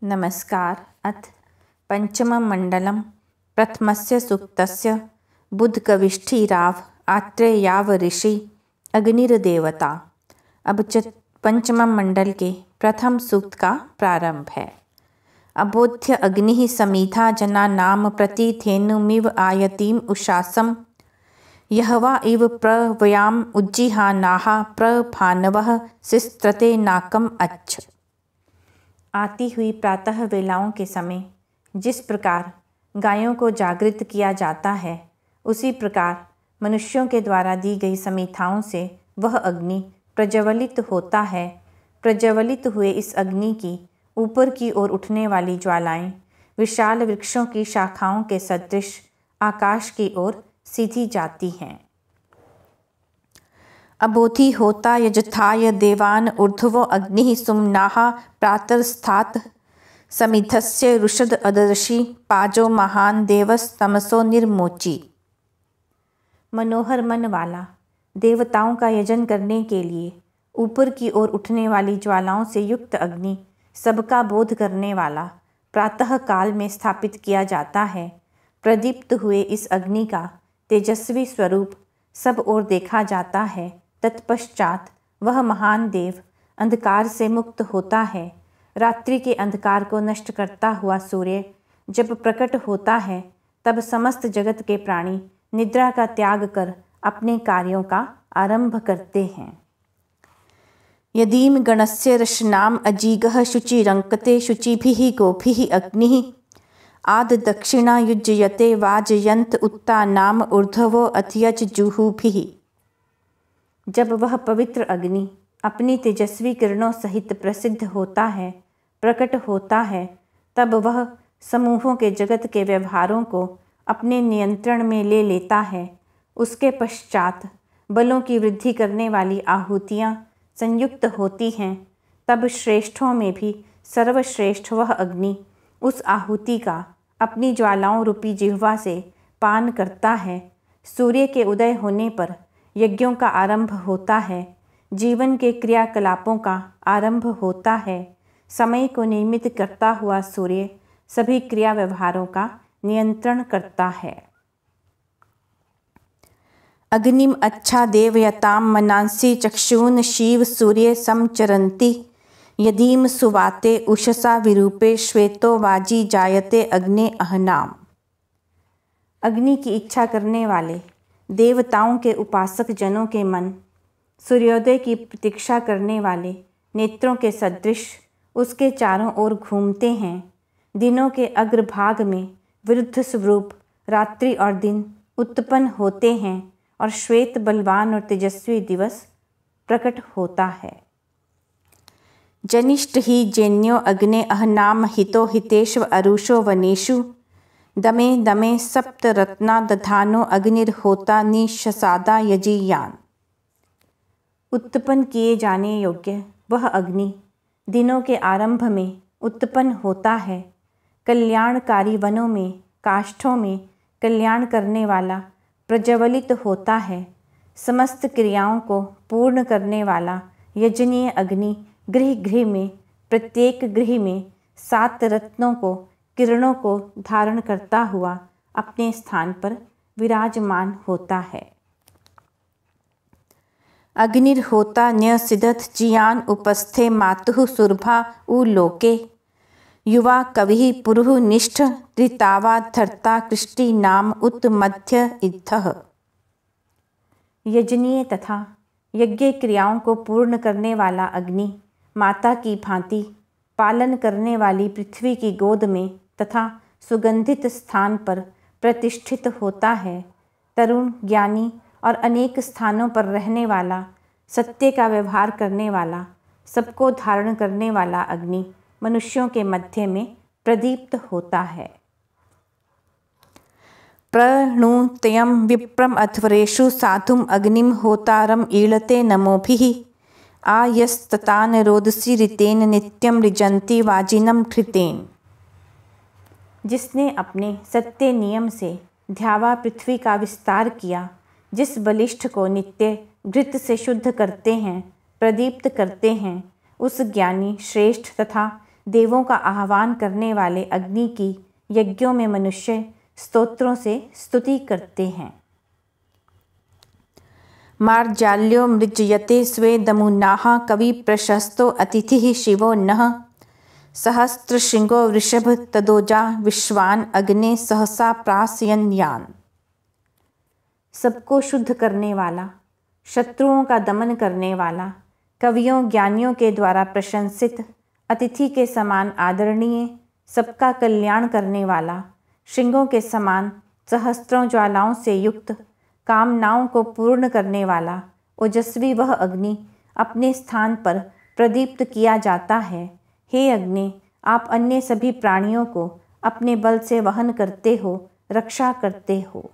नमस्कार। अथ पंचमं मण्डलं प्रथमस्य सूक्तस्य बुधकविष्ठिराव आत्रेयाव ऋषि अग्निर्देवता। अब पंचमं मंडल के प्रथम सूक्त का प्रारंभ है। अबोध्य अग्निः समीधा जना नाम प्रतीथेनुमिव आयतीम उषासम यहवा इव प्रवयाम उज्जिहानाः प्रभानवः सिस्त्रते नाकम अच्छ। आती हुई प्रातः वेलाओं के समय जिस प्रकार गायों को जागृत किया जाता है, उसी प्रकार मनुष्यों के द्वारा दी गई समीथाओं से वह अग्नि प्रज्वलित होता है। प्रज्वलित हुए इस अग्नि की ऊपर की ओर उठने वाली ज्वालाएं विशाल वृक्षों की शाखाओं के सदृश आकाश की ओर सीधी जाती हैं। अबोधि होता यजथाय देवान ऊर्ध्वो अग्निः सुम्नाः प्रातस्तात् समिधस्य रुषद अदर्शि पाजो महान देवस्तमसो निर्मोची। मनोहर मन वाला देवताओं का यजन करने के लिए ऊपर की ओर उठने वाली ज्वालाओं से युक्त अग्नि सबका बोध करने वाला प्रातः काल में स्थापित किया जाता है। प्रदीप्त हुए इस अग्नि का तेजस्वी स्वरूप सब ओर देखा जाता है। तत्पश्चात वह महान देव अंधकार से मुक्त होता है। रात्रि के अंधकार को नष्ट करता हुआ सूर्य जब प्रकट होता है, तब समस्त जगत के प्राणी निद्रा का त्याग कर अपने कार्यों का आरंभ करते हैं। यदीम गणस्य रशनाम अजीगः शुचिरंकते शुचिभिः गोभिः अग्निः आद दक्षिणा युज्यते वाजयंत उत्तानाम ऊर्ध्वो अध्यज जुहुभिः। जब वह पवित्र अग्नि अपनी तेजस्वी किरणों सहित प्रसिद्ध होता है, प्रकट होता है, तब वह समूहों के जगत के व्यवहारों को अपने नियंत्रण में ले लेता है। उसके पश्चात बलों की वृद्धि करने वाली आहुतियाँ संयुक्त होती हैं। तब श्रेष्ठों में भी सर्वश्रेष्ठ वह अग्नि उस आहुति का अपनी ज्वालाओं रूपी जिह्वा से पान करता है। सूर्य के उदय होने पर यज्ञों का आरंभ होता है, जीवन के क्रियाकलापों का आरंभ होता है। समय को नियमित करता हुआ सूर्य सभी क्रिया व्यवहारों का नियंत्रण करता है। अग्निम अच्छा देवयताम मनांसि चक्षून शिव सूर्य समचरन्ति यदीम सुवाते उषसा विरूपे श्वेतो वाजी जायते अग्ने अहनाम। अग्नि की इच्छा करने वाले देवताओं के उपासक जनों के मन सूर्योदय की प्रतीक्षा करने वाले नेत्रों के सदृश उसके चारों ओर घूमते हैं। दिनों के अग्रभाग में विरुद्ध स्वरूप रात्रि और दिन उत्पन्न होते हैं और श्वेत बलवान और तेजस्वी दिवस प्रकट होता है। जनिष्ठ ही जैन्यो अग्ने अहनाम हितो हितेष्व अरुषो वनेषु दमे दमे सप्तरत्ना दधानो अग्निर्होता निशसादा यजीयान। उत्पन्न किए जाने योग्य वह अग्नि दिनों के आरंभ में उत्पन्न होता है। कल्याणकारी वनों में काष्ठों में कल्याण करने वाला प्रज्वलित होता है। समस्त क्रियाओं को पूर्ण करने वाला यजनीय अग्नि गृह गृह में प्रत्येक गृह में 7 रत्नों को किरणों को धारण करता हुआ अपने स्थान पर विराजमान होता है। अग्निर्होता न्यसिदथ जियान उपस्थे मातुः सुरभा उलोके युवा कविः पुरुः निष्ठ ऋतावा धर्ता कृष्टि नाम उत मध्य इद्धः। यजनीय तथा यज्ञ क्रियाओं को पूर्ण करने वाला अग्नि माता की भांति पालन करने वाली पृथ्वी की गोद में तथा सुगंधित स्थान पर प्रतिष्ठित होता है। तरुण ज्ञानी और अनेक स्थानों पर रहने वाला सत्य का व्यवहार करने वाला सबको धारण करने वाला अग्नि मनुष्यों के मध्य में प्रदीप्त होता है। प्रणुतयं विप्रम अध्वरेषु साधुम अग्निम होतारम ईळते नमोभिः आयस्ततान रोदसी ऋतेन नित्यम ऋजन्ति वाजिनम घृतेन। जिसने अपने सत्य नियम से ध्यावा पृथ्वी का विस्तार किया, जिस बलिष्ठ को नित्य घृत से शुद्ध करते हैं, प्रदीप्त करते हैं, उस ज्ञानी श्रेष्ठ तथा देवों का आह्वान करने वाले अग्नि की यज्ञों में मनुष्य स्तोत्रों से स्तुति करते हैं। मार्जाल्यो मृज्यते स्वेदमुनाः कवि प्रशस्तो अतिथिः शिवो नः सहस्रशृंगो वृषभ तदोजा विश्वान अग्ने सहसा प्रासयन् यान। सबको शुद्ध करने वाला, शत्रुओं का दमन करने वाला, कवियों ज्ञानियों के द्वारा प्रशंसित, अतिथि के समान आदरणीय, सबका कल्याण करने वाला, श्रृंगों के समान सहस्त्रों ज्वालाओं से युक्त, कामनाओं को पूर्ण करने वाला, ओजस्वी वह अग्नि अपने स्थान पर प्रदीप्त किया जाता है। हे अग्नि, आप अन्य सभी प्राणियों को अपने बल से वहन करते हो, रक्षा करते हो।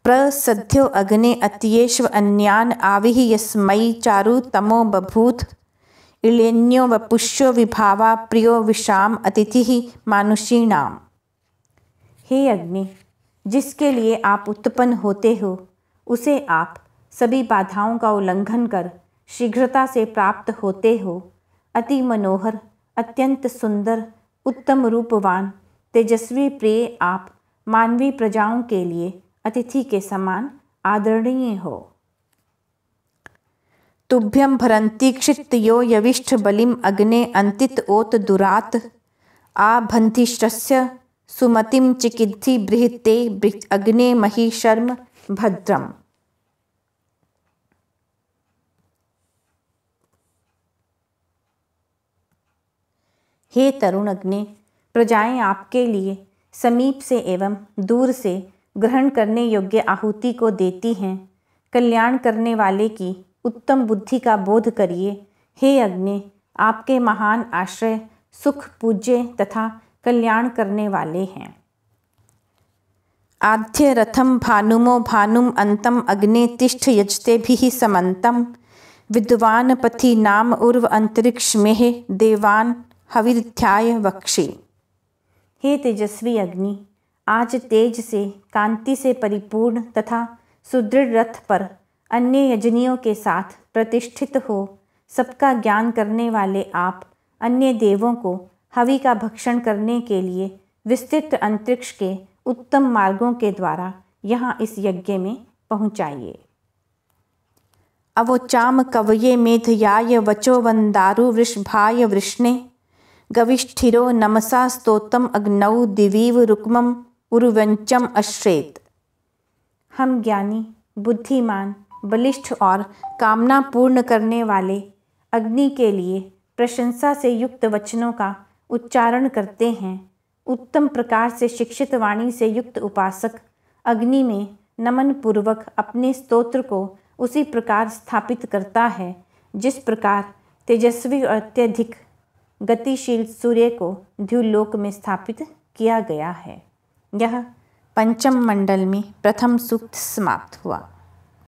प्रसध्यो अग्ने अत्येष्व अन्यान आविः यस्मै चारु तमो बभूथ इलेन्यो वपुष्यो विभावा प्रियो विषाम अतिथिः मानुषीणाम। हे अग्नि, जिसके लिए आप उत्पन्न होते हो, उसे आप सभी बाधाओं का उल्लंघन कर शीघ्रता से प्राप्त होते हो। अति मनोहर, अत्यंत सुंदर, उत्तम रूपवान, तेजस्वी प्रिय आप मानवीय प्रजाओं के लिए अतिथि के समान आदरणीय हो। तुभ्यं भरन्ति क्षितयो यविष्ठ बलिम अग्ने अंतित ओत दुरात आभन्तिष्ठस्य सुमतिम चिकिद्धि बृहते अग्ने मही शर्म भद्रम। हे तरुण अग्नि, प्रजाएं आपके लिए समीप से एवं दूर से ग्रहण करने योग्य आहुति को देती हैं। कल्याण करने वाले की उत्तम बुद्धि का बोध करिए। हे अग्नि, आपके महान आश्रय सुख पूज्य तथा कल्याण करने वाले हैं। आद्य रथम भानुमो भानुम अंतम अग्ने तिष्ठ यजतेभिः समन्तम विद्वान पथि नाम उर्व अंतरिक्ष में देवान हविध्याय वक्षे। हे तेजस्वी अग्नि, आज तेज से कांति से परिपूर्ण तथा सुदृढ़ रथ पर अन्य यजनियों के साथ प्रतिष्ठित हो सबका ज्ञान करने वाले आप अन्य देवों को हवि का भक्षण करने के लिए विस्तृत अंतरिक्ष के उत्तम मार्गों के द्वारा यहाँ इस यज्ञ में पहुँचाइए। अवोचाम कवये मेधयाय वचो वंदारु वृषभाय वृष्णे गविष्ठिरो नमसा स्तोतम अग्नौ दिवीव रुक्मम उरुवंचम अश्रेत। हम ज्ञानी, बुद्धिमान, बलिष्ठ और कामना पूर्ण करने वाले अग्नि के लिए प्रशंसा से युक्त वचनों का उच्चारण करते हैं। उत्तम प्रकार से शिक्षित वाणी से युक्त उपासक अग्नि में नमन पूर्वक अपने स्तोत्र को उसी प्रकार स्थापित करता है जिस प्रकार तेजस्वी और अत्यधिक गतिशील सूर्य को द्युलोक में स्थापित किया गया है। यह पंचम मंडल में प्रथम सूक्त समाप्त हुआ।